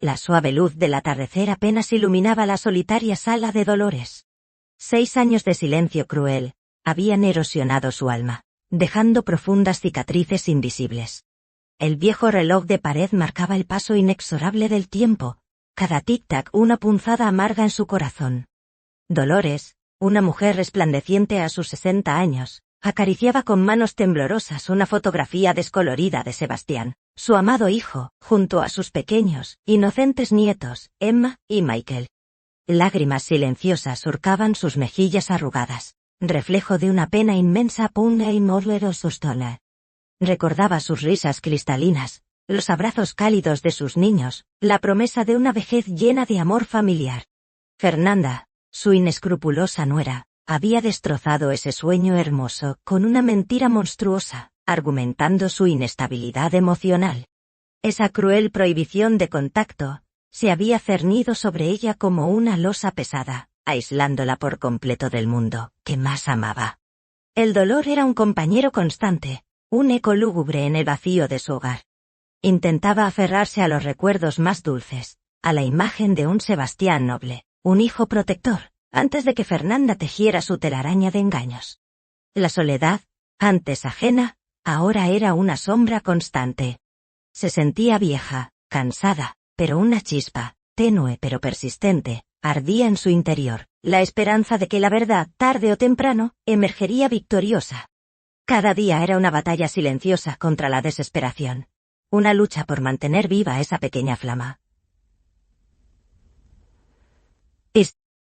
La suave luz del atardecer apenas iluminaba la solitaria sala de Dolores. 6 años de silencio cruel habían erosionado su alma, dejando profundas cicatrices invisibles. El viejo reloj de pared marcaba el paso inexorable del tiempo, cada tic-tac una punzada amarga en su corazón. Dolores, una mujer resplandeciente a sus 60 años, acariciaba con manos temblorosas una fotografía descolorida de Sebastián, su amado hijo, junto a sus pequeños, inocentes nietos, Emma y Michael. Lágrimas silenciosas surcaban sus mejillas arrugadas, reflejo de una pena inmensa y recordaba sus risas cristalinas, los abrazos cálidos de sus niños, la promesa de una vejez llena de amor familiar. Fernanda, su inescrupulosa nuera, había destrozado ese sueño hermoso con una mentira monstruosa, argumentando su inestabilidad emocional. Esa cruel prohibición de contacto se había cernido sobre ella como una losa pesada, aislándola por completo del mundo que más amaba. El dolor era un compañero constante, un eco lúgubre en el vacío de su hogar. Intentaba aferrarse a los recuerdos más dulces, a la imagen de un Sebastián noble, un hijo protector, antes de que Fernanda tejiera su telaraña de engaños. La soledad, antes ajena, ahora era una sombra constante. Se sentía vieja, cansada, pero una chispa, tenue pero persistente, ardía en su interior, la esperanza de que la verdad, tarde o temprano, emergería victoriosa. Cada día era una batalla silenciosa contra la desesperación. Una lucha por mantener viva esa pequeña flama.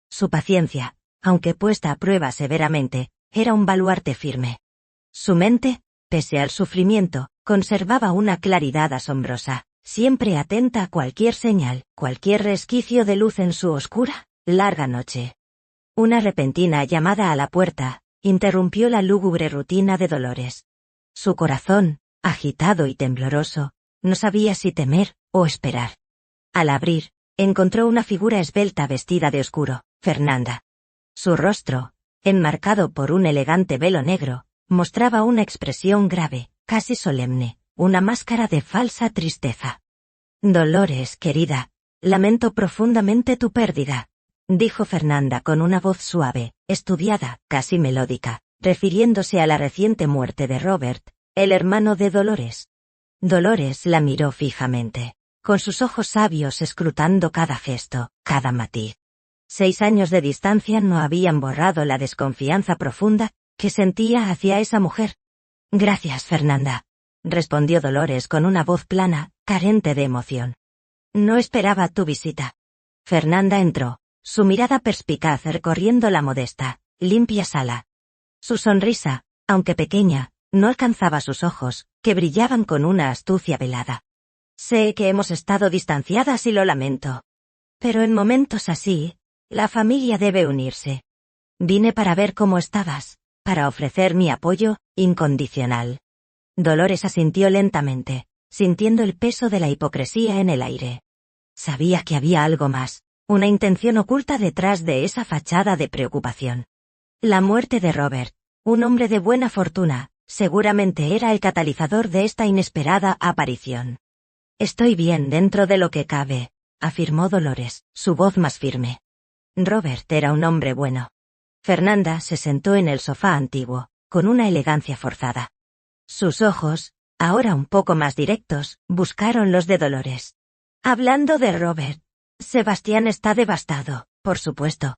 Su paciencia, aunque puesta a prueba severamente, era un baluarte firme. Su mente, pese al sufrimiento, conservaba una claridad asombrosa, siempre atenta a cualquier señal, cualquier resquicio de luz en su oscura, larga noche. Una repentina llamada a la puerta interrumpió la lúgubre rutina de Dolores. Su corazón, agitado y tembloroso, no sabía si temer o esperar. Al abrir, encontró una figura esbelta vestida de oscuro, Fernanda. Su rostro, enmarcado por un elegante velo negro, mostraba una expresión grave, casi solemne, una máscara de falsa tristeza. Dolores, querida, lamento profundamente tu pérdida, dijo Fernanda con una voz suave, estudiada, casi melódica, refiriéndose a la reciente muerte de Robert, el hermano de Dolores. Dolores la miró fijamente, con sus ojos sabios escrutando cada gesto, cada matiz. 6 años de distancia no habían borrado la desconfianza profunda que sentía hacia esa mujer. Gracias, Fernanda, respondió Dolores con una voz plana, carente de emoción. No esperaba tu visita. Fernanda entró, su mirada perspicaz recorriendo la modesta, limpia sala. Su sonrisa, aunque pequeña, no alcanzaba sus ojos, que brillaban con una astucia velada. Sé que hemos estado distanciadas y lo lamento. Pero en momentos así, la familia debe unirse. Vine para ver cómo estabas, para ofrecer mi apoyo incondicional. Dolores asintió lentamente, sintiendo el peso de la hipocresía en el aire. Sabía que había algo más, una intención oculta detrás de esa fachada de preocupación. La muerte de Robert, un hombre de buena fortuna, seguramente era el catalizador de esta inesperada aparición. Estoy bien dentro de lo que cabe, afirmó Dolores, su voz más firme. Robert era un hombre bueno. Fernanda se sentó en el sofá antiguo, con una elegancia forzada. Sus ojos, ahora un poco más directos, buscaron los de Dolores. Hablando de Robert, Sebastián está devastado, por supuesto.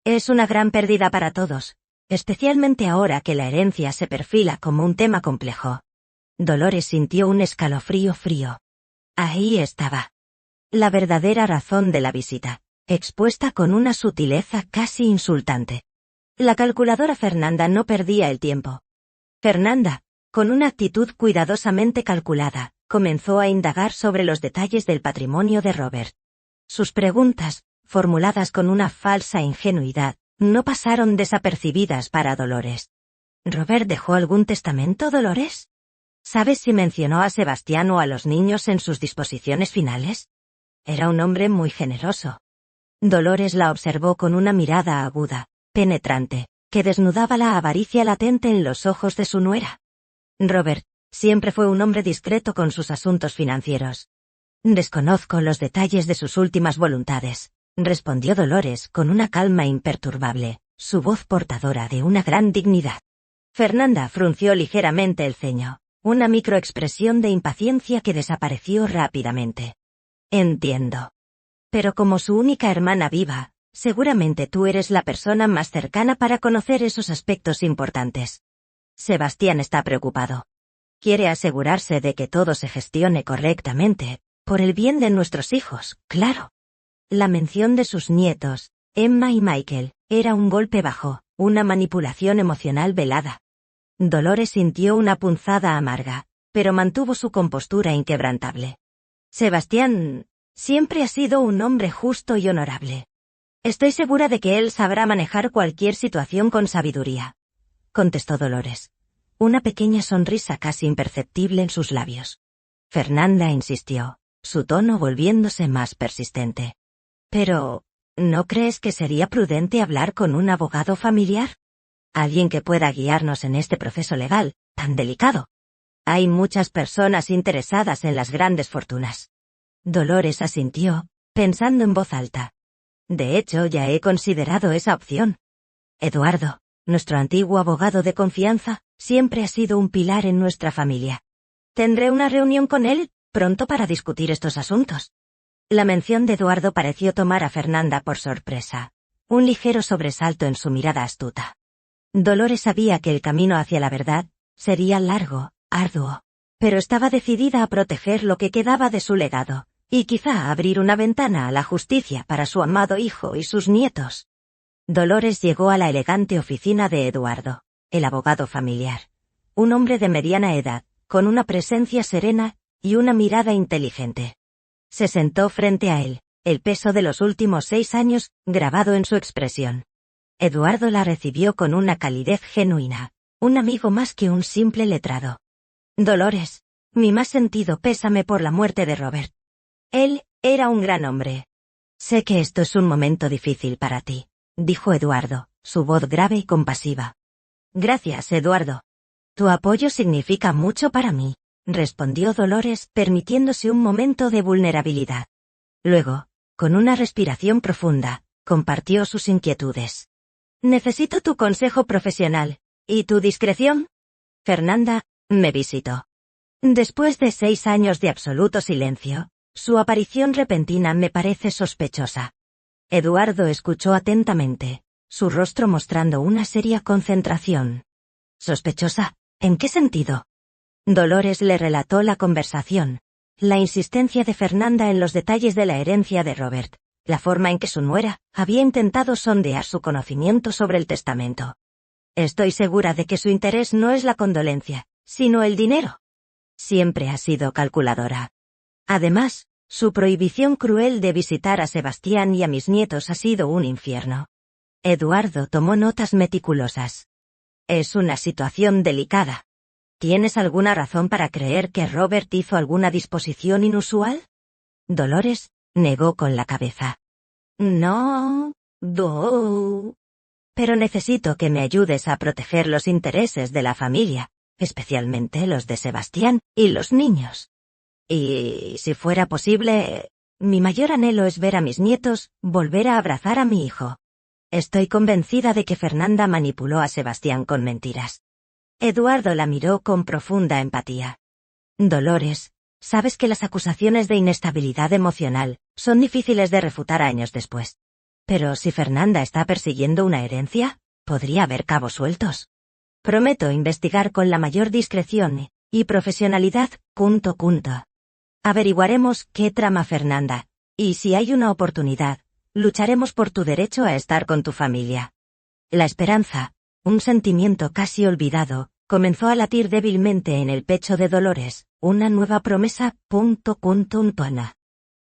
Es una gran pérdida para todos, especialmente ahora que la herencia se perfila como un tema complejo. Dolores sintió un escalofrío frío. Ahí estaba. La verdadera razón de la visita, expuesta con una sutileza casi insultante. La calculadora Fernanda no perdía el tiempo. Fernanda, con una actitud cuidadosamente calculada, comenzó a indagar sobre los detalles del patrimonio de Robert. Sus preguntas, formuladas con una falsa ingenuidad, no pasaron desapercibidas para Dolores. ¿Robert dejó algún testamento, Dolores? ¿Sabes si mencionó a Sebastián o a los niños en sus disposiciones finales? Era un hombre muy generoso. Dolores la observó con una mirada aguda, penetrante, que desnudaba la avaricia latente en los ojos de su nuera. Robert siempre fue un hombre discreto con sus asuntos financieros. Desconozco los detalles de sus últimas voluntades, respondió Dolores con una calma imperturbable, su voz portadora de una gran dignidad. Fernanda frunció ligeramente el ceño, una microexpresión de impaciencia que desapareció rápidamente. Entiendo. Pero como su única hermana viva, seguramente tú eres la persona más cercana para conocer esos aspectos importantes. Sebastián está preocupado. Quiere asegurarse de que todo se gestione correctamente, por el bien de nuestros hijos, claro. La mención de sus nietos, Emma y Michael, era un golpe bajo, una manipulación emocional velada. Dolores sintió una punzada amarga, pero mantuvo su compostura inquebrantable. Sebastián siempre ha sido un hombre justo y honorable. Estoy segura de que él sabrá manejar cualquier situación con sabiduría, contestó Dolores. Una pequeña sonrisa casi imperceptible en sus labios. Fernanda insistió, su tono volviéndose más persistente. Pero, ¿no crees que sería prudente hablar con un abogado familiar? Alguien que pueda guiarnos en este proceso legal, tan delicado. Hay muchas personas interesadas en las grandes fortunas. Dolores asintió, pensando en voz alta. De hecho, ya he considerado esa opción. Eduardo, nuestro antiguo abogado de confianza, siempre ha sido un pilar en nuestra familia. Tendré una reunión con él pronto para discutir estos asuntos. La mención de Eduardo pareció tomar a Fernanda por sorpresa. Un ligero sobresalto en su mirada astuta. Dolores sabía que el camino hacia la verdad sería largo, arduo, pero estaba decidida a proteger lo que quedaba de su legado, y quizá abrir una ventana a la justicia para su amado hijo y sus nietos. Dolores llegó a la elegante oficina de Eduardo, el abogado familiar. Un hombre de mediana edad, con una presencia serena y una mirada inteligente. Se sentó frente a él, el peso de los últimos 6 años grabado en su expresión. Eduardo la recibió con una calidez genuina, un amigo más que un simple letrado. Dolores, mi más sentido pésame por la muerte de Robert. Él era un gran hombre. Sé que esto es un momento difícil para ti, dijo Eduardo, su voz grave y compasiva. Gracias, Eduardo. Tu apoyo significa mucho para mí, respondió Dolores, permitiéndose un momento de vulnerabilidad. Luego, con una respiración profunda, compartió sus inquietudes. Necesito tu consejo profesional. ¿Y tu discreción? Fernanda me visitó. Después de 6 años de absoluto silencio, su aparición repentina me parece sospechosa. Eduardo escuchó atentamente, su rostro mostrando una seria concentración. ¿Sospechosa? ¿En qué sentido? Dolores le relató la conversación, la insistencia de Fernanda en los detalles de la herencia de Robert, la forma en que su nuera había intentado sondear su conocimiento sobre el testamento. Estoy segura de que su interés no es la condolencia, sino el dinero. Siempre ha sido calculadora. Además, su prohibición cruel de visitar a Sebastián y a mis nietos ha sido un infierno. Eduardo tomó notas meticulosas. Es una situación delicada. ¿Tienes alguna razón para creer que Robert hizo alguna disposición inusual? Dolores negó con la cabeza. No, pero necesito que me ayudes a proteger los intereses de la familia, especialmente los de Sebastián y los niños. Y, si fuera posible, mi mayor anhelo es ver a mis nietos volver a abrazar a mi hijo. Estoy convencida de que Fernanda manipuló a Sebastián con mentiras. Eduardo la miró con profunda empatía. Dolores, sabes que las acusaciones de inestabilidad emocional son difíciles de refutar años después. Pero si Fernanda está persiguiendo una herencia, podría haber cabos sueltos. Prometo investigar con la mayor discreción y profesionalidad. Averiguaremos qué trama Fernanda, y si hay una oportunidad, lucharemos por tu derecho a estar con tu familia. La esperanza, un sentimiento casi olvidado, comenzó a latir débilmente en el pecho de Dolores, una nueva promesa.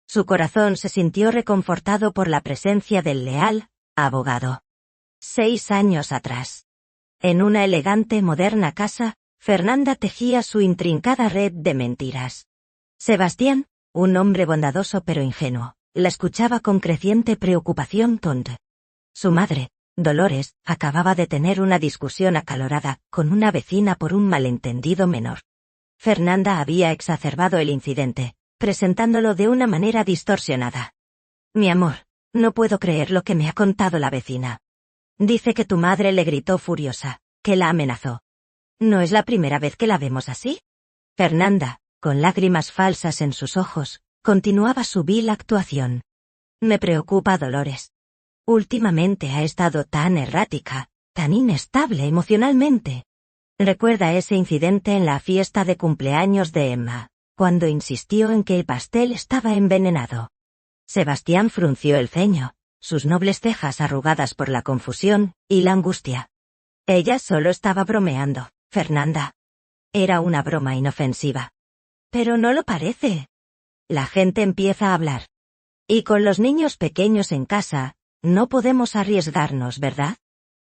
Su corazón se sintió reconfortado por la presencia del leal abogado. 6 años atrás. En una elegante moderna casa, Fernanda tejía su intrincada red de mentiras. Sebastián, un hombre bondadoso pero ingenuo, la escuchaba con creciente preocupación. Su madre, Dolores, acababa de tener una discusión acalorada con una vecina por un malentendido menor. Fernanda había exacerbado el incidente, presentándolo de una manera distorsionada. Mi amor, no puedo creer lo que me ha contado la vecina. Dice que tu madre le gritó furiosa, que la amenazó. ¿No es la primera vez que la vemos así? Fernanda, con lágrimas falsas en sus ojos, continuaba su vil actuación. Me preocupa Dolores. Últimamente ha estado tan errática, tan inestable emocionalmente. Recuerda ese incidente en la fiesta de cumpleaños de Emma, cuando insistió en que el pastel estaba envenenado. Sebastián frunció el ceño, sus nobles cejas arrugadas por la confusión y la angustia. Ella solo estaba bromeando, Fernanda. Era una broma inofensiva. Pero no lo parece. La gente empieza a hablar. Y con los niños pequeños en casa, no podemos arriesgarnos, ¿verdad?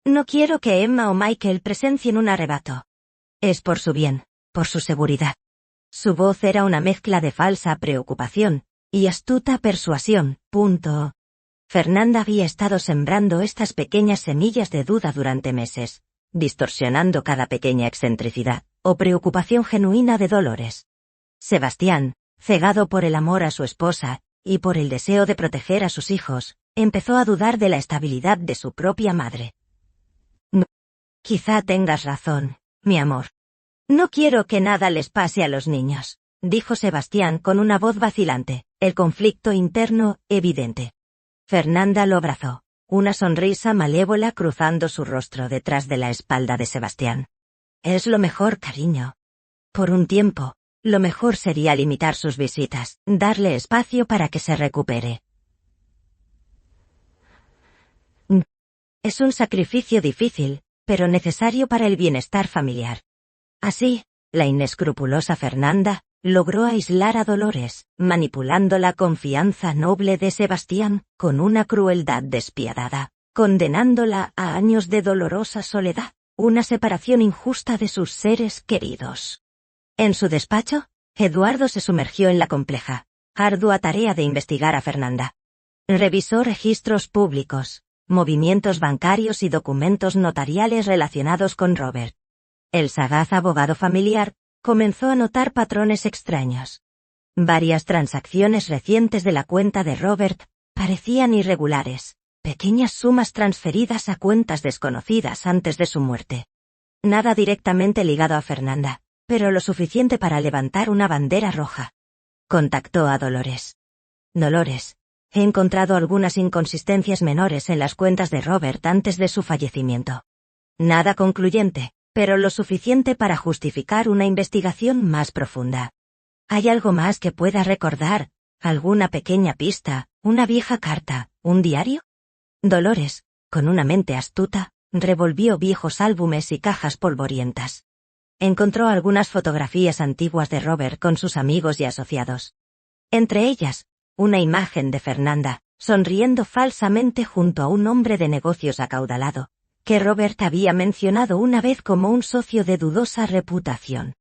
No quiero que Emma o Michael presencien un arrebato. Es por su bien, por su seguridad. Su voz era una mezcla de falsa preocupación y astuta persuasión. Fernanda había estado sembrando estas pequeñas semillas de duda durante meses, distorsionando cada pequeña excentricidad o preocupación genuina de Dolores. Sebastián, cegado por el amor a su esposa y por el deseo de proteger a sus hijos, empezó a dudar de la estabilidad de su propia madre. Quizá tengas razón, mi amor. No quiero que nada les pase a los niños, dijo Sebastián con una voz vacilante, el conflicto interno, evidente. Fernanda lo abrazó, una sonrisa malévola cruzando su rostro detrás de la espalda de Sebastián. Es lo mejor, cariño. Por un tiempo, lo mejor sería limitar sus visitas, darle espacio para que se recupere. Es un sacrificio difícil, pero necesario para el bienestar familiar. Así, la inescrupulosa Fernanda logró aislar a Dolores, manipulando la confianza noble de Sebastián con una crueldad despiadada, condenándola a años de dolorosa soledad, una separación injusta de sus seres queridos. En su despacho, Eduardo se sumergió en la compleja, ardua tarea de investigar a Fernanda. Revisó registros públicos, movimientos bancarios y documentos notariales relacionados con Robert. El sagaz abogado familiar comenzó a notar patrones extraños. Varias transacciones recientes de la cuenta de Robert parecían irregulares, pequeñas sumas transferidas a cuentas desconocidas antes de su muerte. Nada directamente ligado a Fernanda, pero lo suficiente para levantar una bandera roja. Contactó a Dolores. Dolores, he encontrado algunas inconsistencias menores en las cuentas de Robert antes de su fallecimiento. Nada concluyente, pero lo suficiente para justificar una investigación más profunda. ¿Hay algo más que pueda recordar? ¿Alguna pequeña pista? ¿Una vieja carta? ¿Un diario? Dolores, con una mente astuta, revolvió viejos álbumes y cajas polvorientas. Encontró algunas fotografías antiguas de Robert con sus amigos y asociados. Entre ellas, una imagen de Fernanda, sonriendo falsamente junto a un hombre de negocios acaudalado, que Robert había mencionado una vez como un socio de dudosa reputación.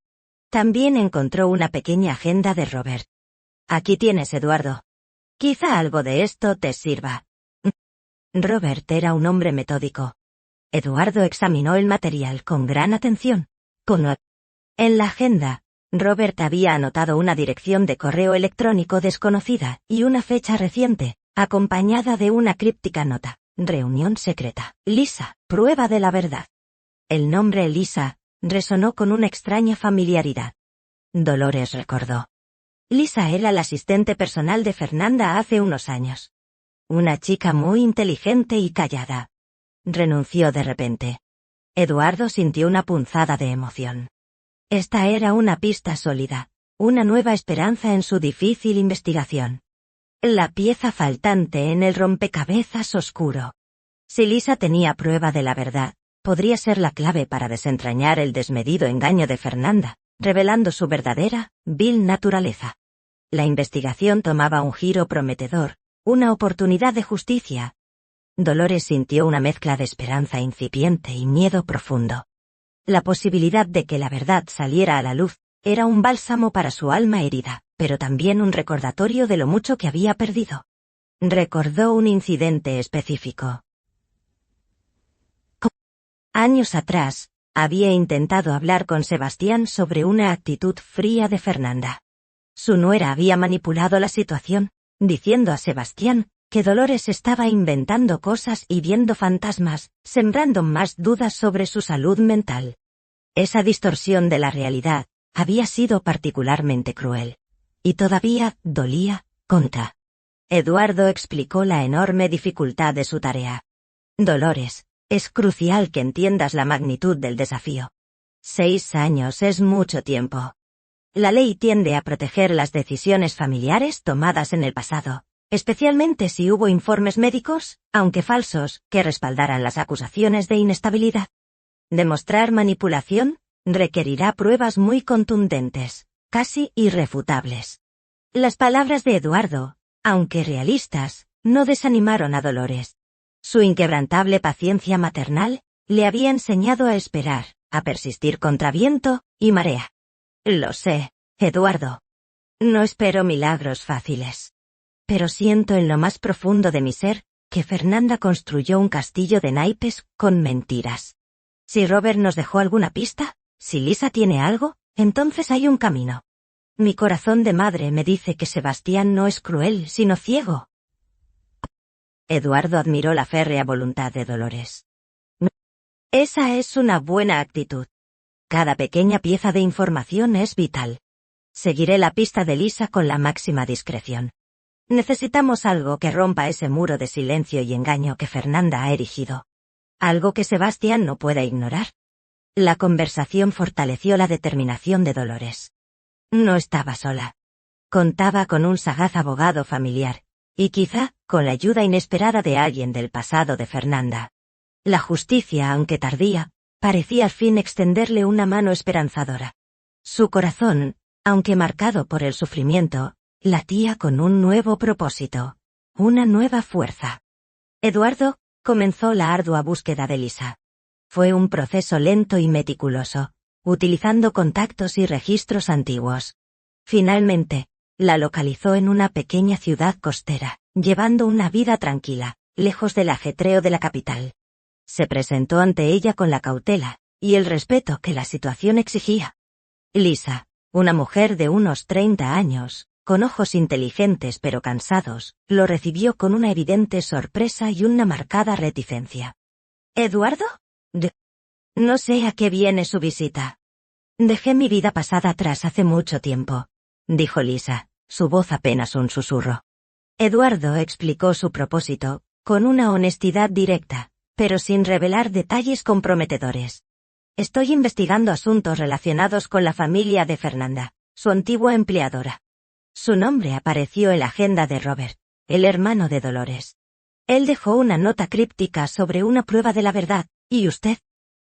También encontró una pequeña agenda de Robert. Aquí tienes, Eduardo. Quizá algo de esto te sirva. Robert era un hombre metódico. Eduardo examinó el material con gran atención. En la agenda, Robert había anotado una dirección de correo electrónico desconocida y una fecha reciente, acompañada de una críptica nota. Reunión secreta. Lisa, prueba de la verdad. El nombre Lisa resonó con una extraña familiaridad. Dolores recordó. Lisa era la asistente personal de Fernanda hace unos años. Una chica muy inteligente y callada. Renunció de repente. Eduardo sintió una punzada de emoción. Esta era una pista sólida, una nueva esperanza en su difícil investigación. La pieza faltante en el rompecabezas oscuro. Si Lisa tenía prueba de la verdad, podría ser la clave para desentrañar el desmedido engaño de Fernanda, revelando su verdadera, vil naturaleza. La investigación tomaba un giro prometedor, una oportunidad de justicia. Dolores sintió una mezcla de esperanza incipiente y miedo profundo. La posibilidad de que la verdad saliera a la luz era un bálsamo para su alma herida, pero también un recordatorio de lo mucho que había perdido. Recordó un incidente específico. Años atrás, había intentado hablar con Sebastián sobre una actitud fría de Fernanda. Su nuera había manipulado la situación, diciendo a Sebastián que Dolores estaba inventando cosas y viendo fantasmas, sembrando más dudas sobre su salud mental. Esa distorsión de la realidad había sido particularmente cruel. Y todavía dolía contra. Eduardo explicó la enorme dificultad de su tarea. Dolores, es crucial que entiendas la magnitud del desafío. 6 años es mucho tiempo. La ley tiende a proteger las decisiones familiares tomadas en el pasado, especialmente si hubo informes médicos, aunque falsos, que respaldaran las acusaciones de inestabilidad. Demostrar manipulación requerirá pruebas muy contundentes, casi irrefutables. Las palabras de Eduardo, aunque realistas, no desanimaron a Dolores. Su inquebrantable paciencia maternal le había enseñado a esperar, a persistir contra viento y marea. Lo sé, Eduardo. No espero milagros fáciles. Pero siento en lo más profundo de mi ser que Fernanda construyó un castillo de naipes con mentiras. Si Robert nos dejó alguna pista, si Lisa tiene algo, entonces hay un camino. Mi corazón de madre me dice que Sebastián no es cruel, sino ciego. Eduardo admiró la férrea voluntad de Dolores. Esa es una buena actitud. Cada pequeña pieza de información es vital. Seguiré la pista de Lisa con la máxima discreción. Necesitamos algo que rompa ese muro de silencio y engaño que Fernanda ha erigido. Algo que Sebastián no pueda ignorar. La conversación fortaleció la determinación de Dolores. No estaba sola. Contaba con un sagaz abogado familiar, y quizá, con la ayuda inesperada de alguien del pasado de Fernanda. La justicia, aunque tardía, parecía al fin extenderle una mano esperanzadora. Su corazón, aunque marcado por el sufrimiento, latía con un nuevo propósito, una nueva fuerza. Eduardo comenzó la ardua búsqueda de Lisa. Fue un proceso lento y meticuloso, utilizando contactos y registros antiguos. Finalmente, la localizó en una pequeña ciudad costera, llevando una vida tranquila, lejos del ajetreo de la capital. Se presentó ante ella con la cautela y el respeto que la situación exigía. Lisa, una mujer de unos 30 años, con ojos inteligentes pero cansados, lo recibió con una evidente sorpresa y una marcada reticencia. ¿Eduardo? No sé a qué viene su visita. Dejé mi vida pasada atrás hace mucho tiempo, dijo Lisa, su voz apenas un susurro. Eduardo explicó su propósito, con una honestidad directa, pero sin revelar detalles comprometedores. Estoy investigando asuntos relacionados con la familia de Fernanda, su antigua empleadora. Su nombre apareció en la agenda de Robert, el hermano de Dolores. Él dejó una nota críptica sobre una prueba de la verdad, ¿y usted?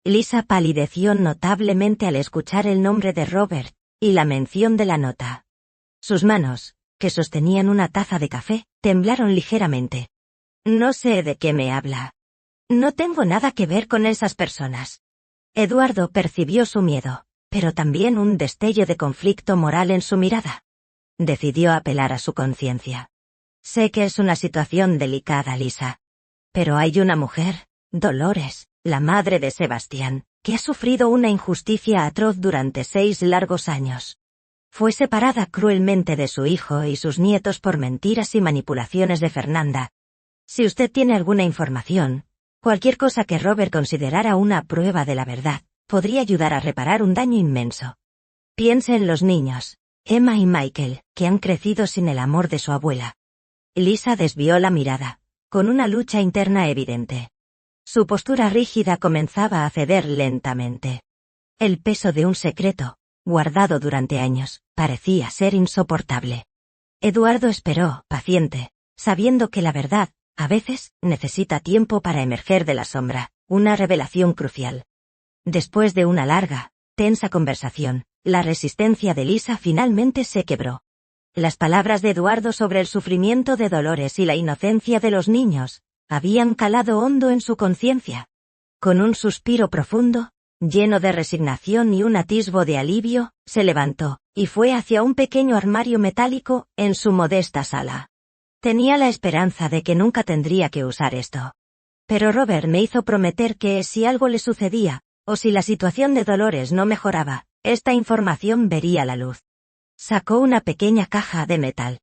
Lisa palideció notablemente al escuchar el nombre de Robert y la mención de la nota. Sus manos, que sostenían una taza de café, temblaron ligeramente. No sé de qué me habla. No tengo nada que ver con esas personas. Eduardo percibió su miedo, pero también un destello de conflicto moral en su mirada. Decidió apelar a su conciencia. Sé que es una situación delicada, Lisa. Pero hay una mujer, Dolores, la madre de Sebastián, que ha sufrido una injusticia atroz durante 6 largos años. Fue separada cruelmente de su hijo y sus nietos por mentiras y manipulaciones de Fernanda. Si usted tiene alguna información, cualquier cosa que Robert considerara una prueba de la verdad, podría ayudar a reparar un daño inmenso. Piense en los niños, Emma y Michael, que han crecido sin el amor de su abuela. Lisa desvió la mirada, con una lucha interna evidente. Su postura rígida comenzaba a ceder lentamente. El peso de un secreto, guardado durante años, parecía ser insoportable. Eduardo esperó, paciente, sabiendo que la verdad, a veces, necesita tiempo para emerger de la sombra, una revelación crucial. Después de una larga, tensa conversación, la resistencia de Lisa finalmente se quebró. Las palabras de Eduardo sobre el sufrimiento de Dolores y la inocencia de los niños habían calado hondo en su conciencia. Con un suspiro profundo, lleno de resignación y un atisbo de alivio, se levantó, y fue hacia un pequeño armario metálico en su modesta sala. Tenía la esperanza de que nunca tendría que usar esto. Pero Robert me hizo prometer que si algo le sucedía, o si la situación de Dolores no mejoraba, esta información vería la luz. Sacó una pequeña caja de metal.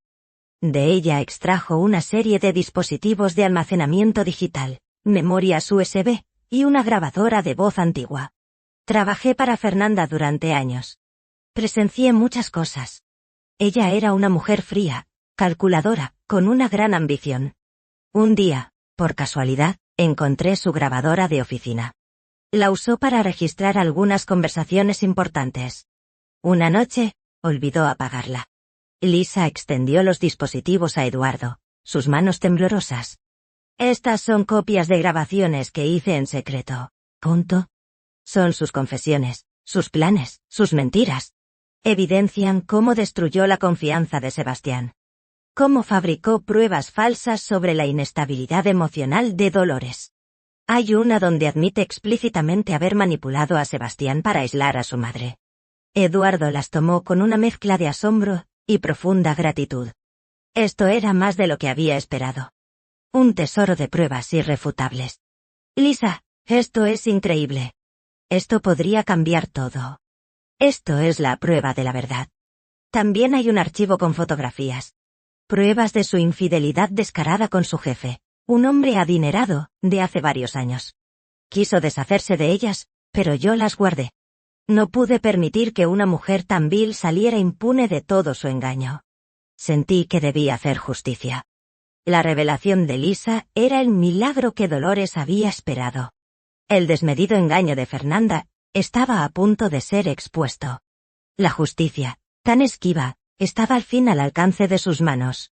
De ella extrajo una serie de dispositivos de almacenamiento digital, memorias USB, y una grabadora de voz antigua. Trabajé para Fernanda durante años. Presencié muchas cosas. Ella era una mujer fría, calculadora, con una gran ambición. Un día, por casualidad, encontré su grabadora de oficina. La usó para registrar algunas conversaciones importantes. Una noche, olvidó apagarla. Lisa extendió los dispositivos a Eduardo, sus manos temblorosas. Estas son copias de grabaciones que hice en secreto. Punto. Son sus confesiones, sus planes, sus mentiras. Evidencian cómo destruyó la confianza de Sebastián. Cómo fabricó pruebas falsas sobre la inestabilidad emocional de Dolores. Hay una donde admite explícitamente haber manipulado a Sebastián para aislar a su madre. Eduardo las tomó con una mezcla de asombro y profunda gratitud. Esto era más de lo que había esperado. Un tesoro de pruebas irrefutables. Lisa, esto es increíble. Esto podría cambiar todo. Esto es la prueba de la verdad. También hay un archivo con fotografías. Pruebas de su infidelidad descarada con su jefe, un hombre adinerado, de hace varios años. Quiso deshacerse de ellas, pero yo las guardé. No pude permitir que una mujer tan vil saliera impune de todo su engaño. Sentí que debía hacer justicia. La revelación de Lisa era el milagro que Dolores había esperado. El desmedido engaño de Fernanda estaba a punto de ser expuesto. La justicia, tan esquiva, estaba al fin al alcance de sus manos.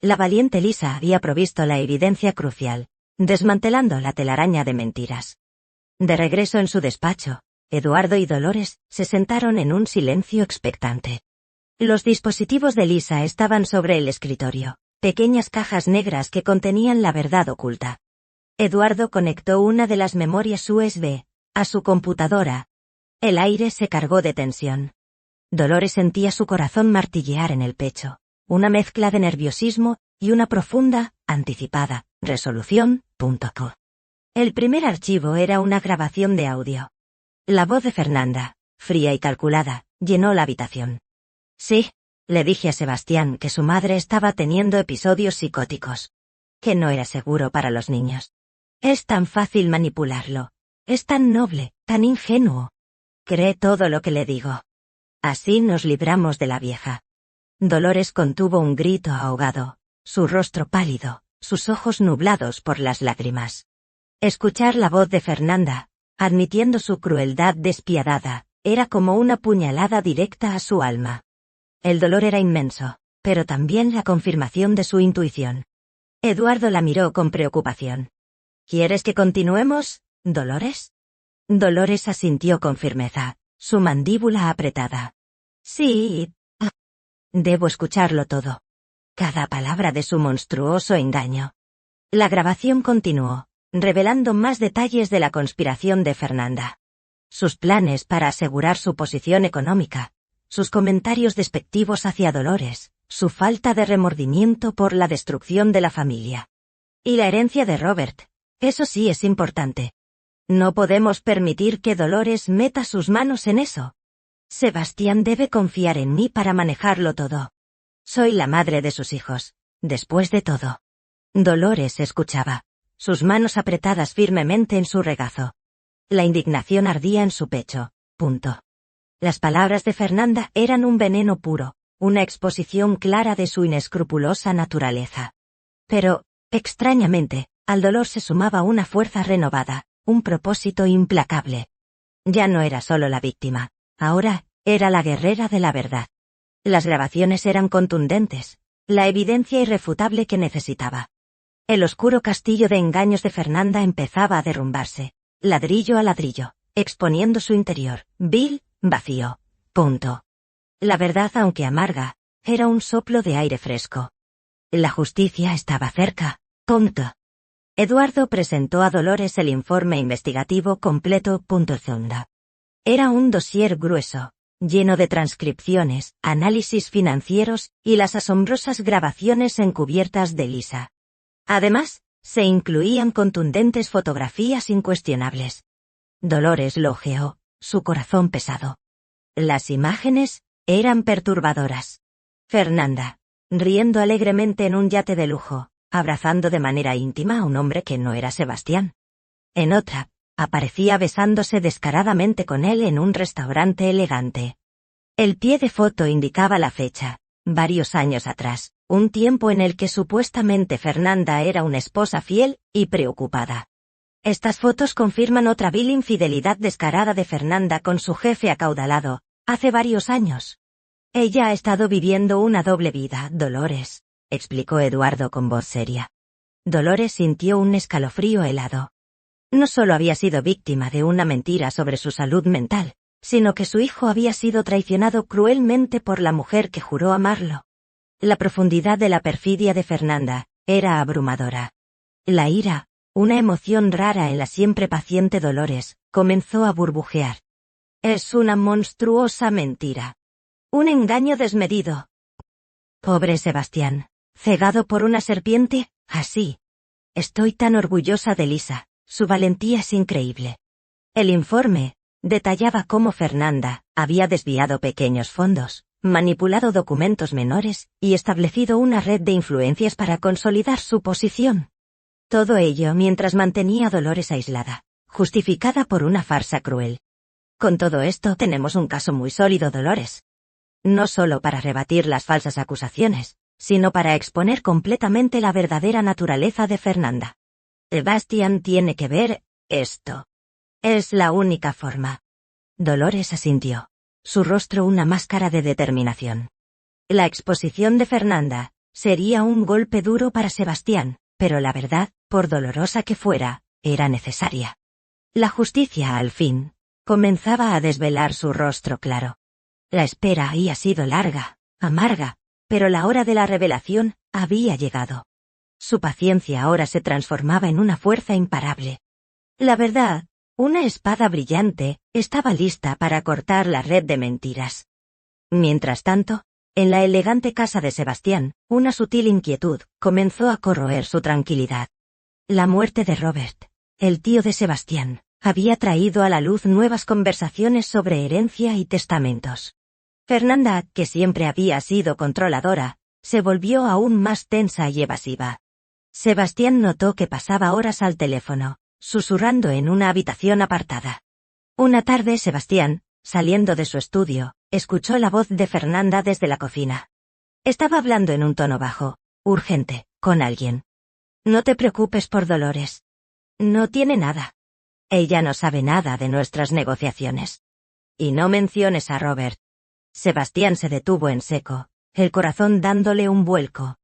La valiente Lisa había provisto la evidencia crucial, desmantelando la telaraña de mentiras. De regreso en su despacho, Eduardo y Dolores se sentaron en un silencio expectante. Los dispositivos de Lisa estaban sobre el escritorio, pequeñas cajas negras que contenían la verdad oculta. Eduardo conectó una de las memorias USB a su computadora. El aire se cargó de tensión. Dolores sentía su corazón martillear en el pecho, una mezcla de nerviosismo y una profunda, anticipada, resolución. El primer archivo era una grabación de audio. La voz de Fernanda, fría y calculada, llenó la habitación. Sí, le dije a Sebastián que su madre estaba teniendo episodios psicóticos. Que no era seguro para los niños. Es tan fácil manipularlo. Es tan noble, tan ingenuo. Cree todo lo que le digo. Así nos libramos de la vieja. Dolores contuvo un grito ahogado, su rostro pálido, sus ojos nublados por las lágrimas. Escuchar la voz de Fernanda, admitiendo su crueldad despiadada, era como una puñalada directa a su alma. El dolor era inmenso, pero también la confirmación de su intuición. Eduardo la miró con preocupación. ¿Quieres que continuemos, Dolores? Dolores asintió con firmeza, su mandíbula apretada. Sí. Debo escucharlo todo. Cada palabra de su monstruoso engaño. La grabación continuó, revelando más detalles de la conspiración de Fernanda. Sus planes para asegurar su posición económica, sus comentarios despectivos hacia Dolores, su falta de remordimiento por la destrucción de la familia. Y la herencia de Robert, eso sí es importante. No podemos permitir que Dolores meta sus manos en eso. Sebastián debe confiar en mí para manejarlo todo. Soy la madre de sus hijos, después de todo. Dolores escuchaba, sus manos apretadas firmemente en su regazo. La indignación ardía en su pecho. Las palabras de Fernanda eran un veneno puro, una exposición clara de su inescrupulosa naturaleza. Pero, extrañamente, al dolor se sumaba una fuerza renovada, un propósito implacable. Ya no era solo la víctima, ahora, era la guerrera de la verdad. Las grabaciones eran contundentes, la evidencia irrefutable que necesitaba. El oscuro castillo de engaños de Fernanda empezaba a derrumbarse, ladrillo a ladrillo, exponiendo su interior, vil, vacío. La verdad, aunque amarga, era un soplo de aire fresco. La justicia estaba cerca. Eduardo presentó a Dolores el informe investigativo completo. Era un dossier grueso, lleno de transcripciones, análisis financieros y las asombrosas grabaciones encubiertas de Lisa. Además, se incluían contundentes fotografías incuestionables. Dolores lo hojeó, su corazón pesado. Las imágenes eran perturbadoras. Fernanda, riendo alegremente en un yate de lujo, abrazando de manera íntima a un hombre que no era Sebastián. En otra, aparecía besándose descaradamente con él en un restaurante elegante. El pie de foto indicaba la fecha, varios años atrás, un tiempo en el que supuestamente Fernanda era una esposa fiel y preocupada. Estas fotos confirman otra vil infidelidad descarada de Fernanda con su jefe acaudalado, hace varios años. Ella ha estado viviendo una doble vida, Dolores, explicó Eduardo con voz seria. Dolores sintió un escalofrío helado. No solo había sido víctima de una mentira sobre su salud mental, sino que su hijo había sido traicionado cruelmente por la mujer que juró amarlo. La profundidad de la perfidia de Fernanda era abrumadora. La ira, una emoción rara en la siempre paciente Dolores, comenzó a burbujear. Es una monstruosa mentira. Un engaño desmedido. Pobre Sebastián, cegado por una serpiente, así. Estoy tan orgullosa de Lisa, su valentía es increíble. El informe detallaba cómo Fernanda había desviado pequeños fondos, manipulado documentos menores y establecido una red de influencias para consolidar su posición. Todo ello mientras mantenía a Dolores aislada, justificada por una farsa cruel. Con todo esto tenemos un caso muy sólido, Dolores. No solo para rebatir las falsas acusaciones, sino para exponer completamente la verdadera naturaleza de Fernanda. Sebastián tiene que ver esto. Es la única forma. Dolores asintió. Su rostro una máscara de determinación. La exposición de Fernanda sería un golpe duro para Sebastián, pero la verdad, por dolorosa que fuera, era necesaria. La justicia, al fin, comenzaba a desvelar su rostro claro. La espera había sido larga, amarga, pero la hora de la revelación había llegado. Su paciencia ahora se transformaba en una fuerza imparable. La verdad, una espada brillante, estaba lista para cortar la red de mentiras. Mientras tanto, en la elegante casa de Sebastián, una sutil inquietud comenzó a corroer su tranquilidad. La muerte de Robert, el tío de Sebastián, había traído a la luz nuevas conversaciones sobre herencia y testamentos. Fernanda, que siempre había sido controladora, se volvió aún más tensa y evasiva. Sebastián notó que pasaba horas al teléfono, susurrando en una habitación apartada. Una tarde Sebastián, saliendo de su estudio, escuchó la voz de Fernanda desde la cocina. Estaba hablando en un tono bajo, urgente, con alguien. No te preocupes por Dolores. No tiene nada. Ella no sabe nada de nuestras negociaciones. Y no menciones a Robert. Sebastián se detuvo en seco, el corazón dándole un vuelco.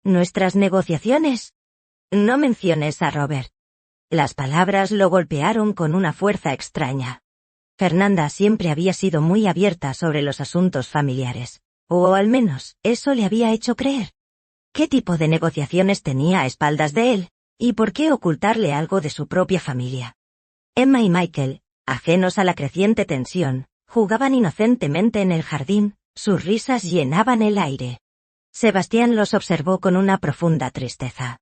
¿Nuestras negociaciones? No menciones a Robert. Las palabras lo golpearon con una fuerza extraña. Fernanda siempre había sido muy abierta sobre los asuntos familiares, o al menos, eso le había hecho creer. ¿Qué tipo de negociaciones tenía a espaldas de él? ¿Y por qué ocultarle algo de su propia familia? Emma y Michael, ajenos a la creciente tensión, jugaban inocentemente en el jardín, sus risas llenaban el aire. Sebastián los observó con una profunda tristeza.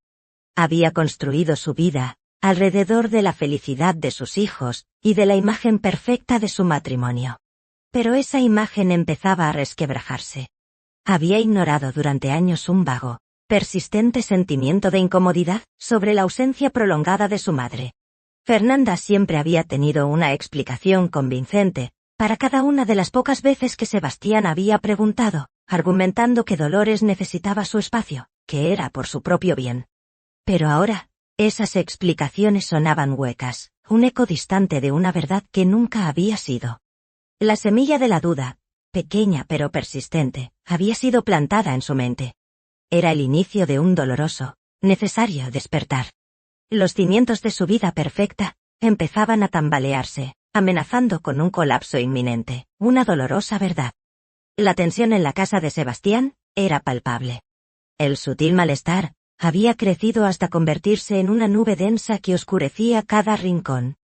Había construido su vida alrededor de la felicidad de sus hijos y de la imagen perfecta de su matrimonio. Pero esa imagen empezaba a resquebrajarse. Había ignorado durante años un vago, persistente sentimiento de incomodidad sobre la ausencia prolongada de su madre. Fernanda siempre había tenido una explicación convincente para cada una de las pocas veces que Sebastián había preguntado, argumentando que Dolores necesitaba su espacio, que era por su propio bien. Pero ahora, esas explicaciones sonaban huecas, un eco distante de una verdad que nunca había sido. La semilla de la duda, pequeña pero persistente, había sido plantada en su mente. Era el inicio de un doloroso, necesario despertar. Los cimientos de su vida perfecta empezaban a tambalearse, amenazando con un colapso inminente, una dolorosa verdad. La tensión en la casa de Sebastián era palpable. El sutil malestar había crecido hasta convertirse en una nube densa que oscurecía cada rincón.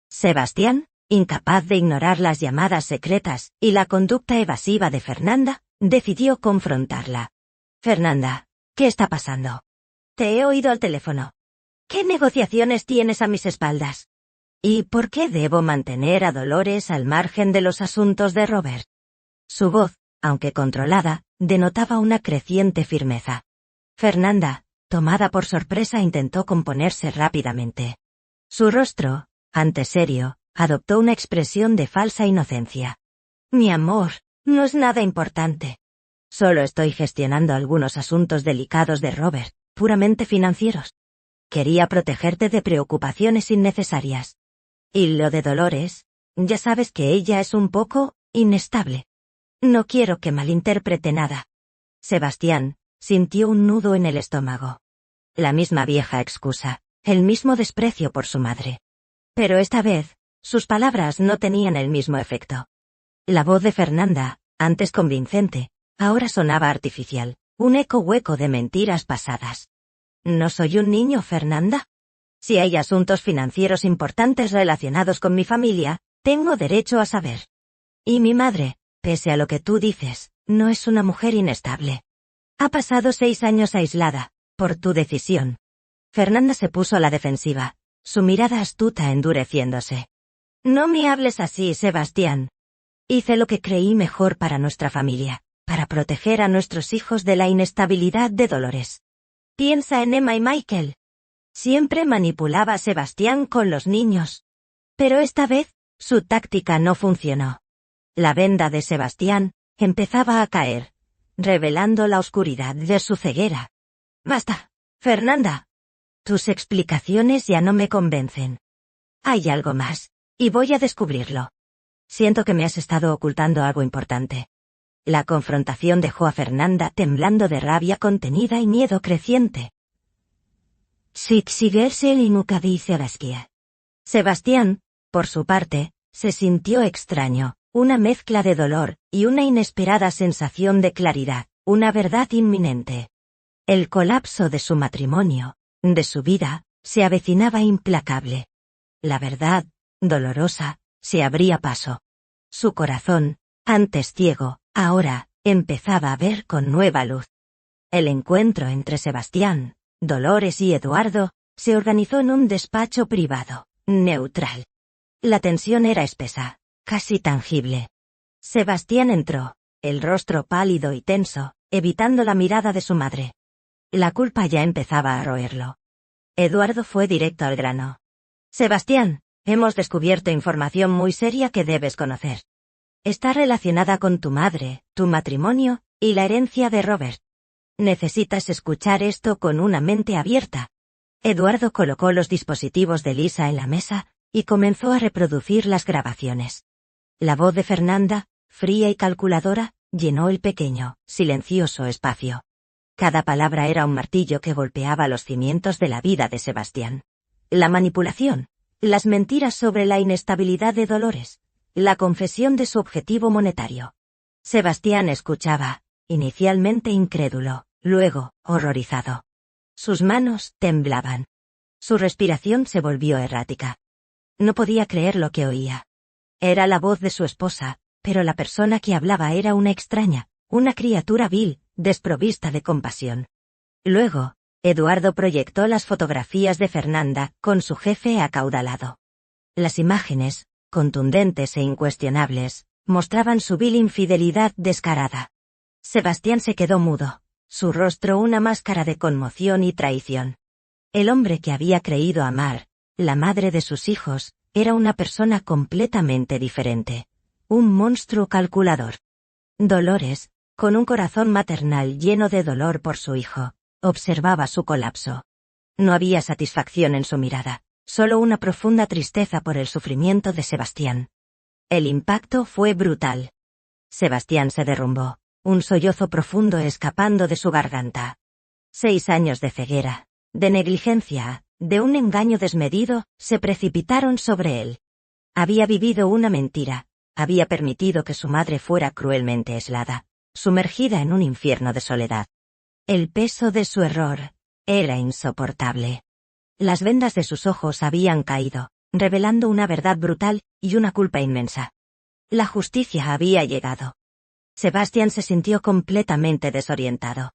Sebastián, incapaz de ignorar las llamadas secretas y la conducta evasiva de Fernanda, decidió confrontarla. Fernanda, ¿qué está pasando? Te he oído al teléfono. ¿Qué negociaciones tienes a mis espaldas? ¿Y por qué debo mantener a Dolores al margen de los asuntos de Robert? Su voz, aunque controlada, denotaba una creciente firmeza. Fernanda, tomada por sorpresa, intentó componerse rápidamente. Su rostro, antes serio, adoptó una expresión de falsa inocencia. Mi amor, no es nada importante. Solo estoy gestionando algunos asuntos delicados de Robert, puramente financieros. Quería protegerte de preocupaciones innecesarias. Y lo de Dolores, ya sabes que ella es un poco inestable. No quiero que malinterprete nada. Sebastián sintió un nudo en el estómago. La misma vieja excusa, el mismo desprecio por su madre. Pero esta vez, sus palabras no tenían el mismo efecto. La voz de Fernanda, antes convincente, ahora sonaba artificial, un eco hueco de mentiras pasadas. ¿No soy un niño, Fernanda? Si hay asuntos financieros importantes relacionados con mi familia, tengo derecho a saber. Y mi madre, pese a lo que tú dices, no es una mujer inestable. Ha pasado 6 años aislada, por tu decisión. Fernanda se puso a la defensiva, su mirada astuta endureciéndose. No me hables así, Sebastián. Hice lo que creí mejor para nuestra familia, para proteger a nuestros hijos de la inestabilidad de Dolores. Piensa en Emma y Michael. Siempre manipulaba a Sebastián con los niños. Pero esta vez, su táctica no funcionó. La venda de Sebastián empezaba a caer, revelando la oscuridad de su ceguera. Basta, Fernanda. Tus explicaciones ya no me convencen. Hay algo más, y voy a descubrirlo. Siento que me has estado ocultando algo importante. La confrontación dejó a Fernanda temblando de rabia contenida y miedo creciente. Sebastián, por su parte, se sintió extraño, una mezcla de dolor y una inesperada sensación de claridad, una verdad inminente. El colapso de su matrimonio, de su vida, se avecinaba implacable. La verdad, dolorosa, se abría paso. Su corazón, antes ciego, ahora, empezaba a ver con nueva luz. El encuentro entre Sebastián, Dolores y Eduardo, se organizó en un despacho privado, neutral. La tensión era espesa, casi tangible. Sebastián entró, el rostro pálido y tenso, evitando la mirada de su madre. La culpa ya empezaba a roerlo. Eduardo fue directo al grano. Sebastián, hemos descubierto información muy seria que debes conocer. Está relacionada con tu madre, tu matrimonio, y la herencia de Robert. Necesitas escuchar esto con una mente abierta. Eduardo colocó los dispositivos de Lisa en la mesa, y comenzó a reproducir las grabaciones. La voz de Fernanda, fría y calculadora, llenó el pequeño, silencioso espacio. Cada palabra era un martillo que golpeaba los cimientos de la vida de Sebastián. La manipulación, las mentiras sobre la inestabilidad de Dolores, la confesión de su objetivo monetario. Sebastián escuchaba, inicialmente incrédulo, luego, horrorizado. Sus manos temblaban. Su respiración se volvió errática. No podía creer lo que oía. Era la voz de su esposa, pero la persona que hablaba era una extraña, una criatura vil, desprovista de compasión. Luego, Eduardo proyectó las fotografías de Fernanda, con su jefe acaudalado. Las imágenes, contundentes e incuestionables, mostraban su vil infidelidad descarada. Sebastián se quedó mudo, su rostro una máscara de conmoción y traición. El hombre que había creído amar, la madre de sus hijos, era una persona completamente diferente. Un monstruo calculador. Dolores, con un corazón maternal lleno de dolor por su hijo, observaba su colapso. No había satisfacción en su mirada, solo una profunda tristeza por el sufrimiento de Sebastián. El impacto fue brutal. Sebastián se derrumbó, un sollozo profundo escapando de su garganta. 6 años de ceguera, de negligencia, de un engaño desmedido, se precipitaron sobre él. Había vivido una mentira, había permitido que su madre fuera cruelmente aislada, sumergida en un infierno de soledad. El peso de su error era insoportable. Las vendas de sus ojos habían caído, revelando una verdad brutal y una culpa inmensa. La justicia había llegado. Sebastián se sintió completamente desorientado.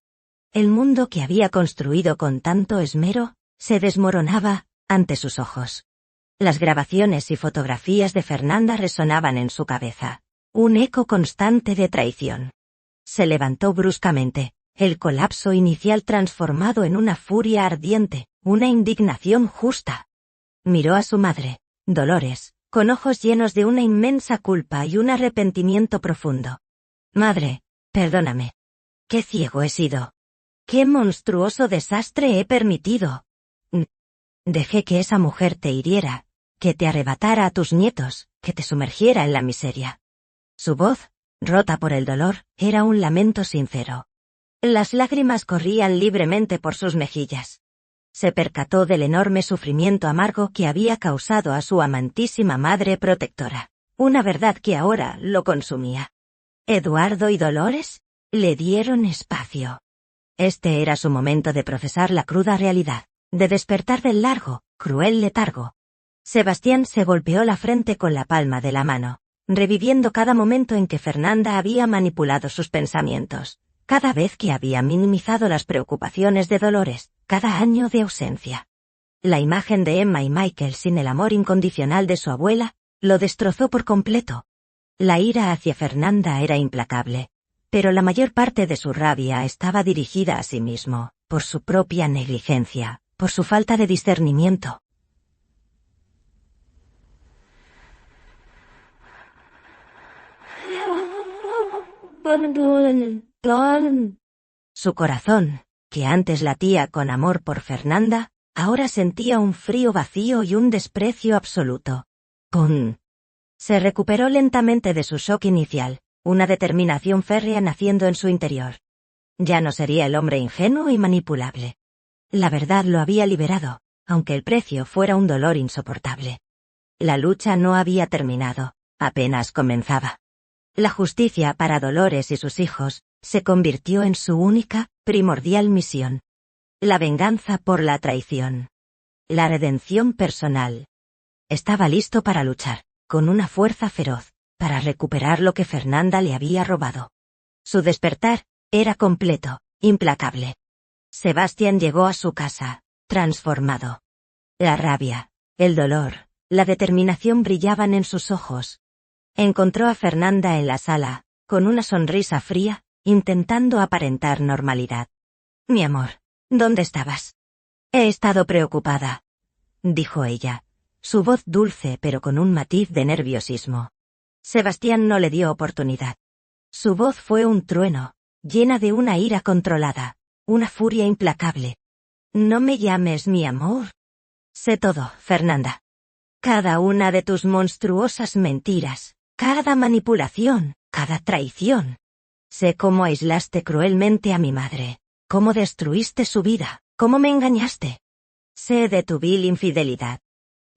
El mundo que había construido con tanto esmero, se desmoronaba ante sus ojos. Las grabaciones y fotografías de Fernanda resonaban en su cabeza, un eco constante de traición. Se levantó bruscamente, el colapso inicial transformado en una furia ardiente, una indignación justa. Miró a su madre, Dolores, con ojos llenos de una inmensa culpa y un arrepentimiento profundo. Madre, perdóname. Qué ciego he sido. Qué monstruoso desastre he permitido. Dejé que esa mujer te hiriera, que te arrebatara a tus nietos, que te sumergiera en la miseria. Su voz, rota por el dolor, era un lamento sincero. Las lágrimas corrían libremente por sus mejillas. Se percató del enorme sufrimiento amargo que había causado a su amantísima madre protectora, una verdad que ahora lo consumía. Eduardo y Dolores le dieron espacio. Este era su momento de procesar la cruda realidad, de despertar del largo, cruel letargo. Sebastián se golpeó la frente con la palma de la mano, reviviendo cada momento en que Fernanda había manipulado sus pensamientos, cada vez que había minimizado las preocupaciones de Dolores, cada año de ausencia. La imagen de Emma y Michael sin el amor incondicional de su abuela, lo destrozó por completo. La ira hacia Fernanda era implacable, pero la mayor parte de su rabia estaba dirigida a sí mismo, por su propia negligencia, por su falta de discernimiento. Su corazón, que antes latía con amor por Fernanda, ahora sentía un frío vacío y un desprecio absoluto. ¡Pum! Se recuperó lentamente de su shock inicial, una determinación férrea naciendo en su interior. Ya no sería el hombre ingenuo y manipulable. La verdad lo había liberado, aunque el precio fuera un dolor insoportable. La lucha no había terminado, apenas comenzaba. La justicia para Dolores y sus hijos se convirtió en su única, primordial misión. La venganza por la traición. La redención personal. Estaba listo para luchar, con una fuerza feroz, para recuperar lo que Fernanda le había robado. Su despertar era completo, implacable. Sebastián llegó a su casa, transformado. La rabia, el dolor, la determinación brillaban en sus ojos. Encontró a Fernanda en la sala, con una sonrisa fría, intentando aparentar normalidad. Mi amor, ¿dónde estabas? He estado preocupada, dijo ella, su voz dulce pero con un matiz de nerviosismo. Sebastián no le dio oportunidad. Su voz fue un trueno, llena de una ira controlada, una furia implacable. No me llames mi amor. Sé todo, Fernanda. Cada una de tus monstruosas mentiras, cada manipulación, cada traición. Sé cómo aislaste cruelmente a mi madre, cómo destruiste su vida, cómo me engañaste. Sé de tu vil infidelidad.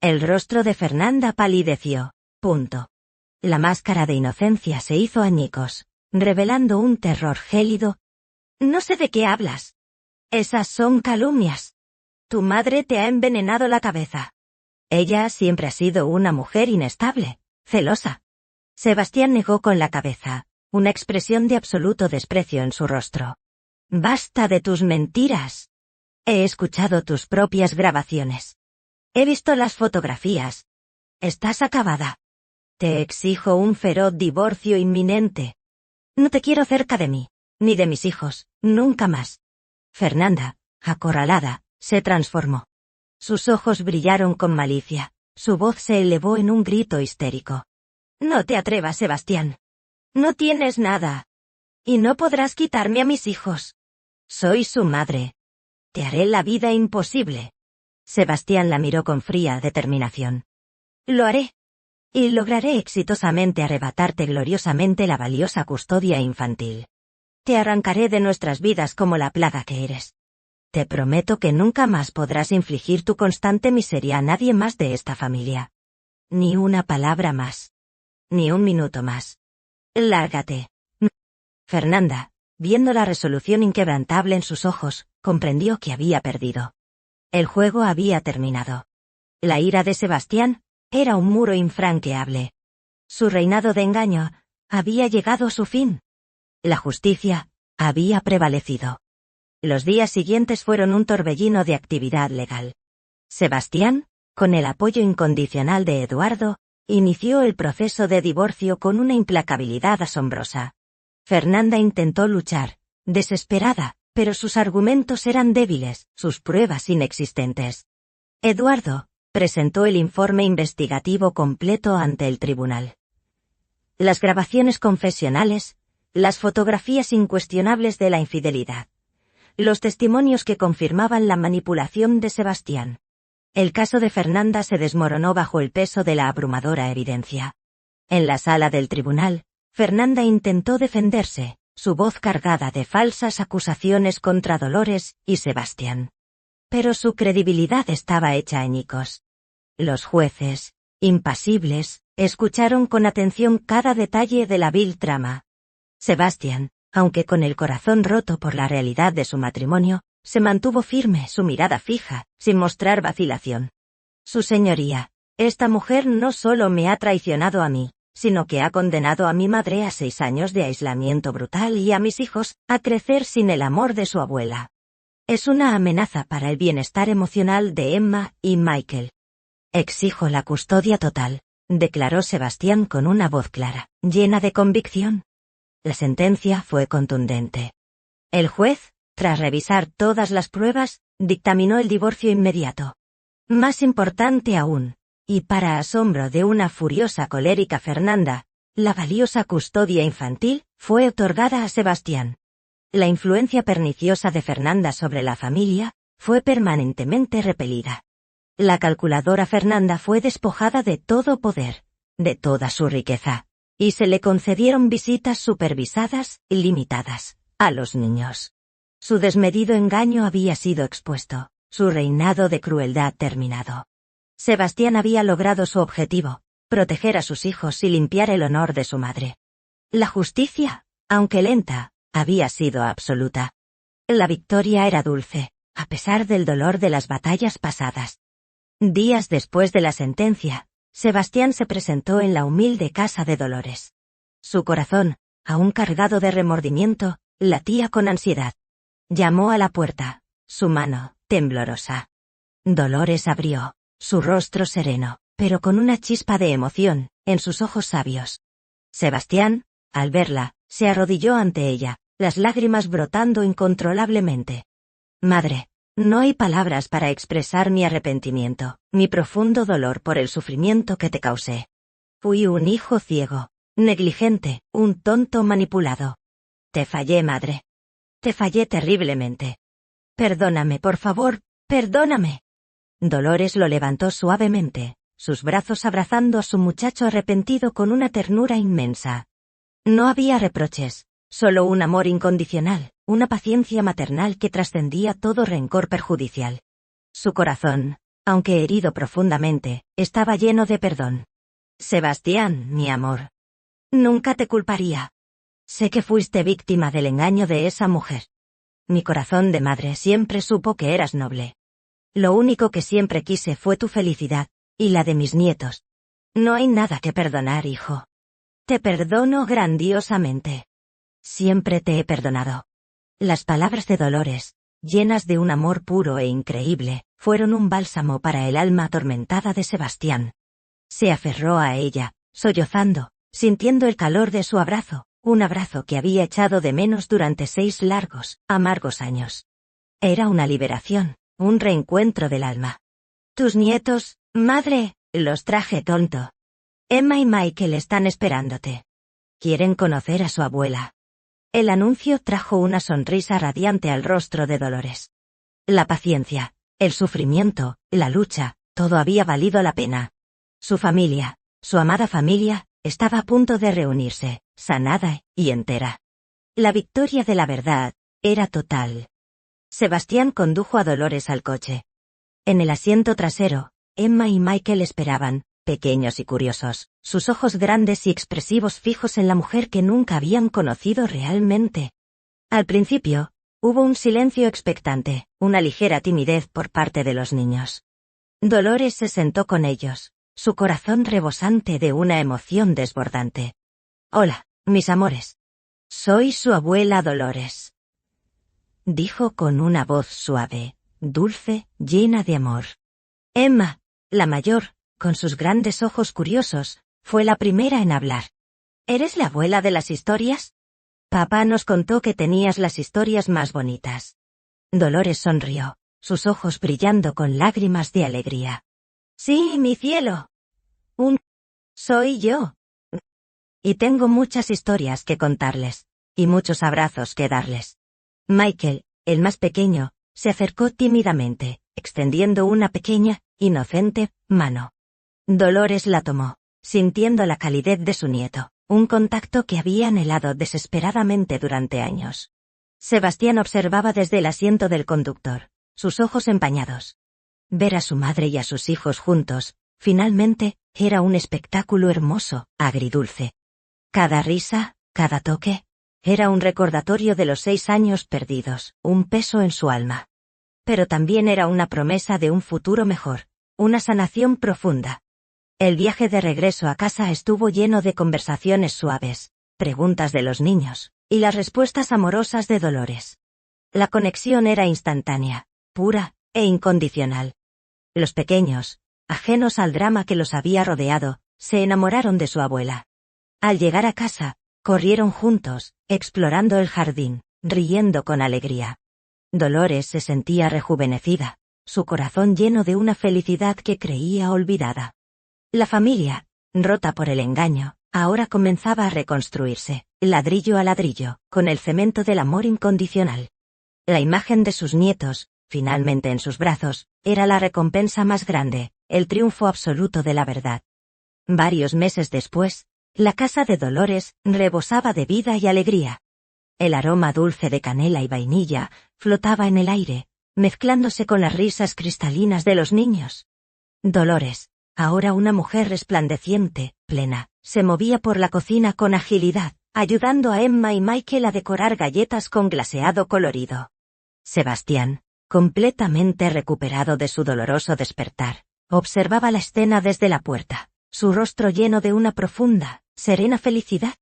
El rostro de Fernanda palideció. Punto. La máscara de inocencia se hizo añicos, revelando un terror gélido. No sé de qué hablas. Esas son calumnias. Tu madre te ha envenenado la cabeza. Ella siempre ha sido una mujer inestable, celosa. Sebastián negó con la cabeza, una expresión de absoluto desprecio en su rostro. Basta de tus mentiras. He escuchado tus propias grabaciones. He visto las fotografías. Estás acabada. Te exijo un feroz divorcio inminente. No te quiero cerca de mí, ni de mis hijos, nunca más. Fernanda, acorralada, se transformó. Sus ojos brillaron con malicia, su voz se elevó en un grito histérico. No te atrevas, Sebastián. No tienes nada. Y no podrás quitarme a mis hijos. Soy su madre. Te haré la vida imposible. Sebastián la miró con fría determinación. Lo haré. Y lograré exitosamente arrebatarte gloriosamente la valiosa custodia infantil. Te arrancaré de nuestras vidas como la plaga que eres. Te prometo que nunca más podrás infligir tu constante miseria a nadie más de esta familia. Ni una palabra más. Ni un minuto más. Lárgate. Fernanda, viendo la resolución inquebrantable en sus ojos, comprendió que había perdido. El juego había terminado. La ira de Sebastián era un muro infranqueable. Su reinado de engaño había llegado a su fin. La justicia había prevalecido. Los días siguientes fueron un torbellino de actividad legal. Sebastián, con el apoyo incondicional de Eduardo, inició el proceso de divorcio con una implacabilidad asombrosa. Fernanda intentó luchar, desesperada, pero sus argumentos eran débiles, sus pruebas inexistentes. Eduardo presentó el informe investigativo completo ante el tribunal. Las grabaciones confesionales, las fotografías incuestionables de la infidelidad, los testimonios que confirmaban la manipulación de Sebastián. El caso de Fernanda se desmoronó bajo el peso de la abrumadora evidencia. En la sala del tribunal, Fernanda intentó defenderse, su voz cargada de falsas acusaciones contra Dolores y Sebastián. Pero su credibilidad estaba hecha añicos. Los jueces, impasibles, escucharon con atención cada detalle de la vil trama. Sebastián, aunque con el corazón roto por la realidad de su matrimonio, se mantuvo firme, su mirada fija, sin mostrar vacilación. Su señoría, esta mujer no solo me ha traicionado a mí, sino que ha condenado a mi madre a 6 años de aislamiento brutal y a mis hijos a crecer sin el amor de su abuela. Es una amenaza para el bienestar emocional de Emma y Michael. Exijo la custodia total, declaró Sebastián con una voz clara, llena de convicción. La sentencia fue contundente. El juez, tras revisar todas las pruebas, dictaminó el divorcio inmediato. Más importante aún, y para asombro de una furiosa colérica Fernanda, la valiosa custodia infantil fue otorgada a Sebastián. La influencia perniciosa de Fernanda sobre la familia fue permanentemente repelida. La calculadora Fernanda fue despojada de todo poder, de toda su riqueza, y se le concedieron visitas supervisadas y limitadas a los niños. Su desmedido engaño había sido expuesto, su reinado de crueldad terminado. Sebastián había logrado su objetivo, proteger a sus hijos y limpiar el honor de su madre. La justicia, aunque lenta, había sido absoluta. La victoria era dulce, a pesar del dolor de las batallas pasadas. Días después de la sentencia, Sebastián se presentó en la humilde casa de Dolores. Su corazón, aún cargado de remordimiento, latía con ansiedad. Llamó a la puerta, su mano, temblorosa. Dolores abrió, su rostro sereno, pero con una chispa de emoción, en sus ojos sabios. Sebastián, al verla, se arrodilló ante ella, las lágrimas brotando incontrolablemente. Madre, no hay palabras para expresar mi arrepentimiento, mi profundo dolor por el sufrimiento que te causé. Fui un hijo ciego, negligente, un tonto manipulado. Te fallé, madre. Te fallé terriblemente. Perdóname, por favor, perdóname. Dolores lo levantó suavemente, sus brazos abrazando a su muchacho arrepentido con una ternura inmensa. No había reproches, solo un amor incondicional, una paciencia maternal que trascendía todo rencor perjudicial. Su corazón, aunque herido profundamente, estaba lleno de perdón. Sebastián, mi amor. Nunca te culparía. Sé que fuiste víctima del engaño de esa mujer. Mi corazón de madre siempre supo que eras noble. Lo único que siempre quise fue tu felicidad, y la de mis nietos. No hay nada que perdonar, hijo. Te perdono grandiosamente. Siempre te he perdonado. Las palabras de Dolores, llenas de un amor puro e increíble, fueron un bálsamo para el alma atormentada de Sebastián. Se aferró a ella, sollozando, sintiendo el calor de su abrazo, un abrazo que había echado de menos durante 6 largos, amargos años. Era una liberación, un reencuentro del alma. Tus nietos, madre, los traje tonto. Emma y Michael están esperándote. Quieren conocer a su abuela. El anuncio trajo una sonrisa radiante al rostro de Dolores. La paciencia, el sufrimiento, la lucha, todo había valido la pena. Su familia, su amada familia, estaba a punto de reunirse, sanada y entera. La victoria de la verdad era total. Sebastián condujo a Dolores al coche. En el asiento trasero, Emma y Michael esperaban, pequeños y curiosos, sus ojos grandes y expresivos fijos en la mujer que nunca habían conocido realmente. Al principio, hubo un silencio expectante, una ligera timidez por parte de los niños. Dolores se sentó con ellos, su corazón rebosante de una emoción desbordante. Hola, mis amores. Soy su abuela Dolores. Dijo con una voz suave, dulce, llena de amor. Emma, la mayor, con sus grandes ojos curiosos, fue la primera en hablar. ¿Eres la abuela de las historias? Papá nos contó que tenías las historias más bonitas. Dolores sonrió, sus ojos brillando con lágrimas de alegría. Sí, mi cielo. Soy yo. Y tengo muchas historias que contarles, y muchos abrazos que darles. Michael, el más pequeño, se acercó tímidamente, extendiendo una pequeña, inocente, mano. Dolores la tomó, sintiendo la calidez de su nieto, un contacto que había anhelado desesperadamente durante años. Sebastián observaba desde el asiento del conductor, sus ojos empañados. Ver a su madre y a sus hijos juntos, finalmente, era un espectáculo hermoso, agridulce. Cada risa, cada toque, era un recordatorio de los 6 años perdidos, un peso en su alma. Pero también era una promesa de un futuro mejor, una sanación profunda. El viaje de regreso a casa estuvo lleno de conversaciones suaves, preguntas de los niños, y las respuestas amorosas de Dolores. La conexión era instantánea, pura, e incondicional. Los pequeños, ajenos al drama que los había rodeado, se enamoraron de su abuela. Al llegar a casa, corrieron juntos, explorando el jardín, riendo con alegría. Dolores se sentía rejuvenecida, su corazón lleno de una felicidad que creía olvidada. La familia, rota por el engaño, ahora comenzaba a reconstruirse, ladrillo a ladrillo, con el cemento del amor incondicional. La imagen de sus nietos, finalmente en sus brazos, era la recompensa más grande, el triunfo absoluto de la verdad. Varios meses después, la casa de Dolores rebosaba de vida y alegría. El aroma dulce de canela y vainilla flotaba en el aire, mezclándose con las risas cristalinas de los niños. Dolores, ahora una mujer resplandeciente, plena, se movía por la cocina con agilidad, ayudando a Emma y Michael a decorar galletas con glaseado colorido. Sebastián, completamente recuperado de su doloroso despertar, observaba la escena desde la puerta, su rostro lleno de una profunda, serena felicidad.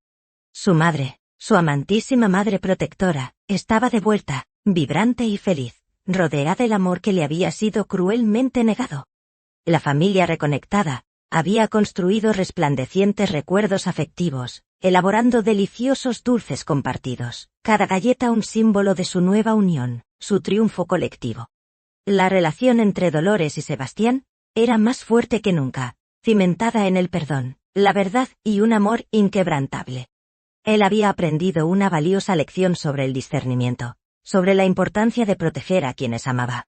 Su madre, su amantísima madre protectora, estaba de vuelta, vibrante y feliz, rodeada del amor que le había sido cruelmente negado. La familia reconectada, había construido resplandecientes recuerdos afectivos, elaborando deliciosos dulces compartidos, cada galleta un símbolo de su nueva unión, su triunfo colectivo. La relación entre Dolores y Sebastián era más fuerte que nunca, cimentada en el perdón, la verdad y un amor inquebrantable. Él había aprendido una valiosa lección sobre el discernimiento, sobre la importancia de proteger a quienes amaba.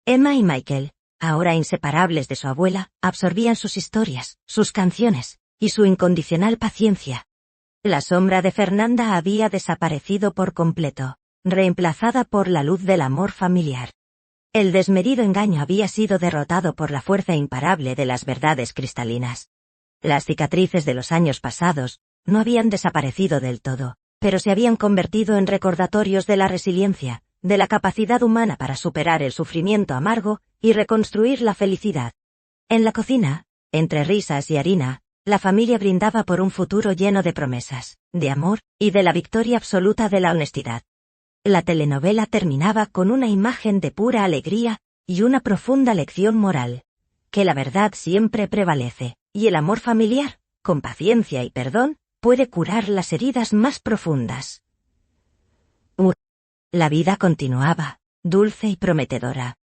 Emma y Michael, ahora inseparables de su abuela, absorbían sus historias, sus canciones, y su incondicional paciencia. La sombra de Fernanda había desaparecido por completo, reemplazada por la luz del amor familiar. El desmedido engaño había sido derrotado por la fuerza imparable de las verdades cristalinas. Las cicatrices de los años pasados no habían desaparecido del todo, pero se habían convertido en recordatorios de la resiliencia, de la capacidad humana para superar el sufrimiento amargo y reconstruir la felicidad. En la cocina, entre risas y harina, la familia brindaba por un futuro lleno de promesas, de amor, y de la victoria absoluta de la honestidad. La telenovela terminaba con una imagen de pura alegría y una profunda lección moral, que la verdad siempre prevalece, y el amor familiar, con paciencia y perdón, puede curar las heridas más profundas. La vida continuaba, dulce y prometedora.